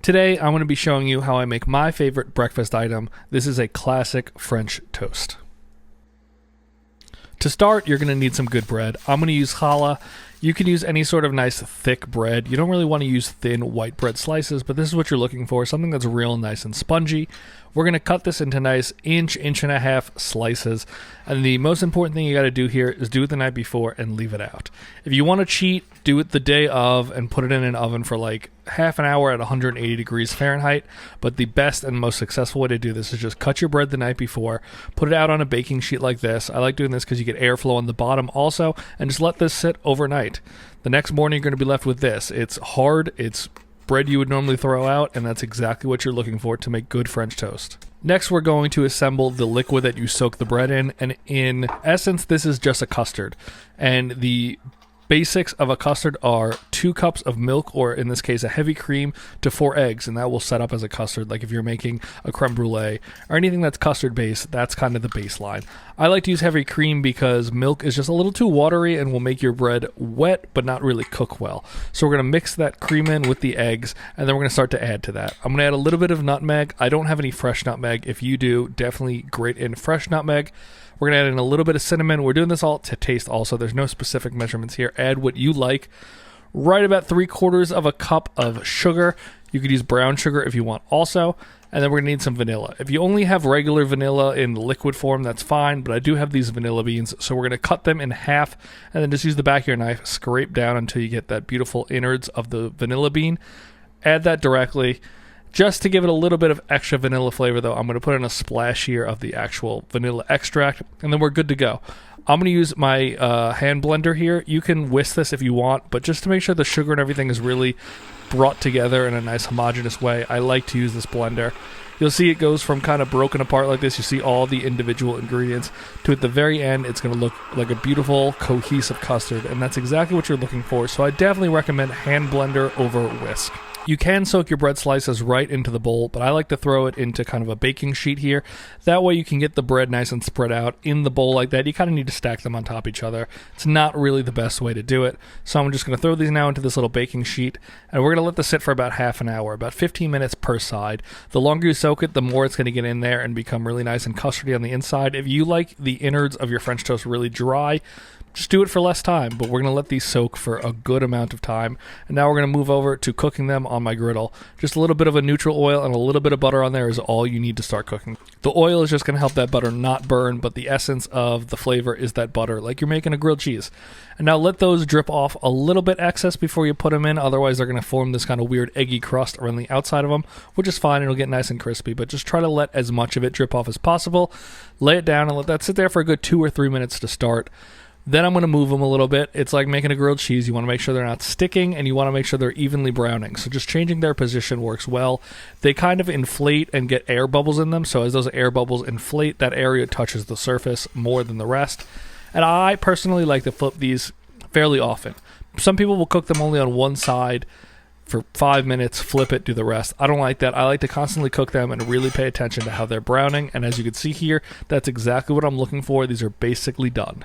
Today, I'm going to be showing you how I make my favorite breakfast item. This is a classic French toast. To start, you're going to need some good bread. I'm going to use challah. You can use any sort of nice thick bread. You don't really want to use thin white bread slices, but this is what you're looking for, something that's real nice and spongy. We're going to cut this into nice inch and a half slices. And the most important thing you got to do here is do it the night before and leave it out. If you want to cheat, do it the day of and put it in an oven for like half an hour at 180 degrees Fahrenheit. But the best and most successful way to do this is just cut your bread the night before, put it out on a baking sheet like this. I like doing this because you get airflow on the bottom also, and just let this sit overnight. The next morning, you're going to be left with this. It's hard, it's bread you would normally throw out, and that's exactly what you're looking for to make good French toast. Next, we're going to assemble the liquid that you soak the bread in, and in essence, this is just a custard. And the basics of a custard are 2 cups of milk, or in this case a heavy cream, to 4 eggs, and that will set up as a custard. Like if you're making a creme brulee or anything that's custard based, that's kind of the baseline. I like to use heavy cream because milk is just a little too watery and will make your bread wet but not really cook well. So we're going to mix that cream in with the eggs, and then we're going to start to add to that. I'm going to add a little bit of nutmeg. I don't have any fresh nutmeg. If you do, definitely grate in fresh nutmeg. We're going to add in a little bit of cinnamon. We're doing this all to taste also. There's no specific measurements here. Add what you like. Right about 3/4 of a cup of sugar. You could use brown sugar if you want also. And then we're going to need some vanilla. If you only have regular vanilla in liquid form, that's fine. But I do have these vanilla beans. So we're going to cut them in half and then just use the back of your knife. Scrape down until you get that beautiful innards of the vanilla bean. Add that directly. Just to give it a little bit of extra vanilla flavor, though, I'm going to put in a splash here of the actual vanilla extract, and then we're good to go. I'm going to use my hand blender here. You can whisk this if you want, but just to make sure the sugar and everything is really brought together in a nice homogeneous way, I like to use this blender. You'll see it goes from kind of broken apart like this. You see all the individual ingredients to at the very end, it's going to look like a beautiful, cohesive custard, and that's exactly what you're looking for. So I definitely recommend hand blender over whisk. You can soak your bread slices right into the bowl, but I like to throw it into kind of a baking sheet here. That way you can get the bread nice and spread out in the bowl like that. You kind of need to stack them on top of each other. It's not really the best way to do it. So I'm just going to throw these now into this little baking sheet, and we're going to let this sit for about half an hour, about 15 minutes per side. The longer you soak it, the more it's going to get in there and become really nice and custardy on the inside. If you like the innards of your French toast really dry, just do it for less time, but we're going to let these soak for a good amount of time. And now we're going to move over to cooking them on my griddle. Just a little bit of a neutral oil and a little bit of butter on there is all you need to start cooking. The oil is just going to help that butter not burn, but the essence of the flavor is that butter, like you're making a grilled cheese. And now let those drip off a little bit excess before you put them in, otherwise they're going to form this kind of weird eggy crust around the outside of them, which is fine, it'll get nice and crispy, but just try to let as much of it drip off as possible. Lay it down and let that sit there for a good 2 or 3 minutes to start. Then I'm going to move them a little bit. It's like making a grilled cheese. You want to make sure they're not sticking, and you want to make sure they're evenly browning. So just changing their position works well. They kind of inflate and get air bubbles in them. So as those air bubbles inflate, that area touches the surface more than the rest. And I personally like to flip these fairly often. Some people will cook them only on one side for 5 minutes, flip it, do the rest. I don't like that. I like to constantly cook them and really pay attention to how they're browning. And as you can see here, that's exactly what I'm looking for. These are basically done.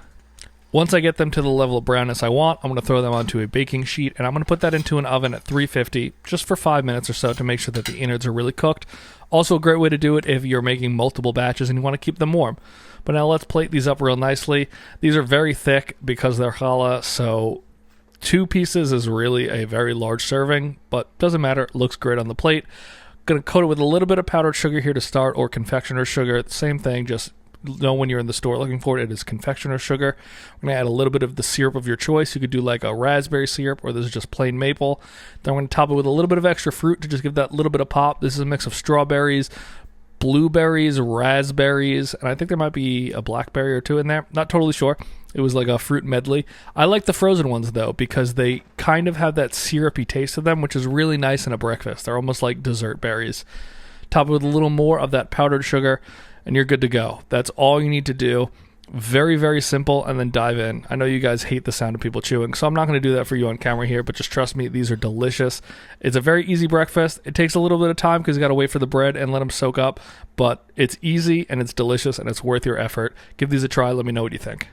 Once I get them to the level of brownness I want, I'm going to throw them onto a baking sheet, and I'm going to put that into an oven at 350 just for 5 minutes or so to make sure that the innards are really cooked. Also a great way to do it if you're making multiple batches and you want to keep them warm. But now let's plate these up real nicely. These are very thick because they're challah, so 2 pieces is really a very large serving, but doesn't matter. It looks great on the plate. Going to coat it with a little bit of powdered sugar here to start, or confectioner's sugar. Same thing, just know when you're in the store looking for it, it is confectioner's sugar. We're going to add a little bit of the syrup of your choice. You could do like a raspberry syrup, or this is just plain maple. Then we're going to top it with a little bit of extra fruit to just give that little bit of pop. This is a mix of strawberries, blueberries, raspberries, and I think there might be a blackberry or 2 in there. Not totally sure. It was like a fruit medley. I like the frozen ones though, because they kind of have that syrupy taste to them, which is really nice in a breakfast. They're almost like dessert berries. Top it with a little more of that powdered sugar, and you're good to go. That's all you need to do. Very, very simple, and then dive in. I know you guys hate the sound of people chewing, so I'm not going to do that for you on camera here, but just trust me, these are delicious. It's a very easy breakfast. It takes a little bit of time because you got to wait for the bread and let them soak up, but it's easy, and it's delicious, and it's worth your effort. Give these a try. Let me know what you think.